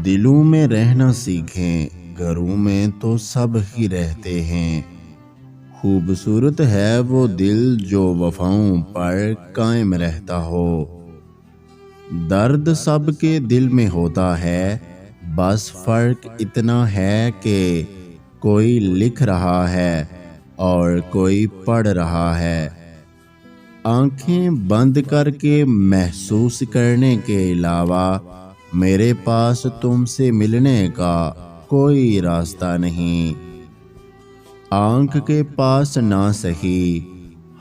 دلوں میں رہنا سیکھیں، گھروں میں تو سب ہی رہتے ہیں۔ خوبصورت ہے وہ دل جو وفاؤں پر قائم رہتا ہو۔ درد سب کے دل میں ہوتا ہے، بس فرق اتنا ہے کہ کوئی لکھ رہا ہے اور کوئی پڑھ رہا ہے۔ آنکھیں بند کر کے محسوس کرنے کے علاوہ میرے پاس تم سے ملنے کا کوئی راستہ نہیں۔ آنکھ کے پاس نہ سہی،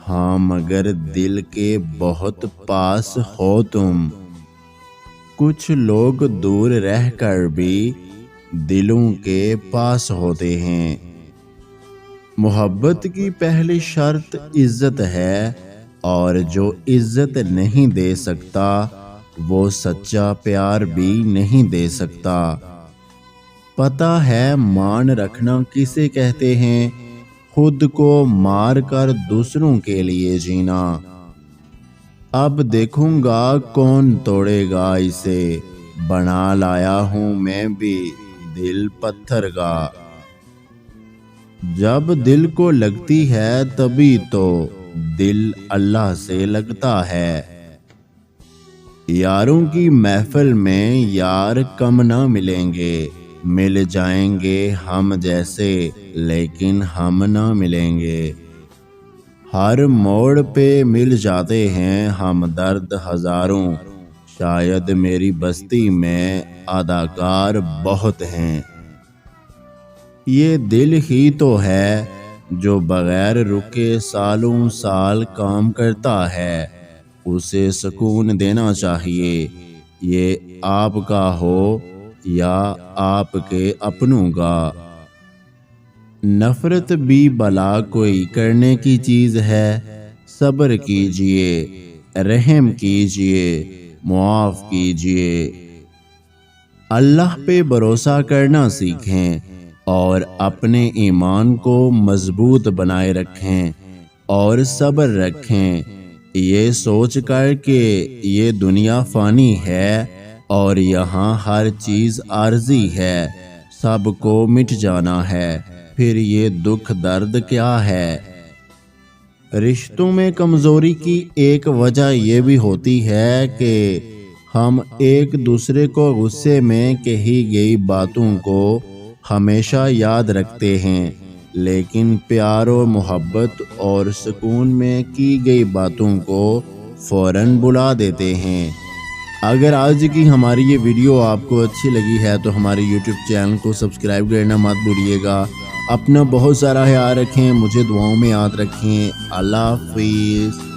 ہاں مگر دل کے بہت پاس ہو تم۔ کچھ لوگ دور رہ کر بھی دلوں کے پاس ہوتے ہیں۔ محبت کی پہلی شرط عزت ہے، اور جو عزت نہیں دے سکتا وہ سچا پیار بھی نہیں دے سکتا۔ پتہ ہے مان رکھنا کسے کہتے ہیں؟ خود کو مار کر دوسروں کے لیے جینا۔ اب دیکھوں گا کون توڑے گا اسے، بنا لایا ہوں میں بھی دل پتھر کا۔ جب دل کو لگتی ہے تبھی تو دل اللہ سے لگتا ہے۔ یاروں کی محفل میں یار کم نہ ملیں گے، مل جائیں گے ہم جیسے لیکن ہم نہ ملیں گے۔ ہر موڑ پہ مل جاتے ہیں ہم درد ہزاروں، شاید میری بستی میں اداکار بہت ہیں۔ یہ دل ہی تو ہے جو بغیر رکے سالوں سال کام کرتا ہے، اسے سکون دینا چاہیے، یہ آپ کا ہو یا آپ کے اپنوں کا۔ نفرت بھی بلا کوئی کرنے کی چیز ہے، صبر کیجئے، رحم کیجئے، معاف کیجئے۔ اللہ پہ بھروسہ کرنا سیکھیں اور اپنے ایمان کو مضبوط بنائے رکھیں اور صبر رکھیں، یہ سوچ کر کہ یہ دنیا فانی ہے اور یہاں ہر چیز عارضی ہے، سب کو مٹ جانا ہے، پھر یہ دکھ درد کیا ہے۔ رشتوں میں کمزوری کی ایک وجہ یہ بھی ہوتی ہے کہ ہم ایک دوسرے کو غصے میں کہی گئی باتوں کو ہمیشہ یاد رکھتے ہیں، لیکن پیار و محبت اور سکون میں کی گئی باتوں کو فوراً بلا دیتے ہیں۔ اگر آج کی ہماری یہ ویڈیو آپ کو اچھی لگی ہے تو ہمارے یوٹیوب چینل کو سبسکرائب کرنا مت بھولیے گا۔ اپنا بہت سارا خیال رکھیں، مجھے دعاؤں میں یاد رکھیں۔ اللہ حافظ۔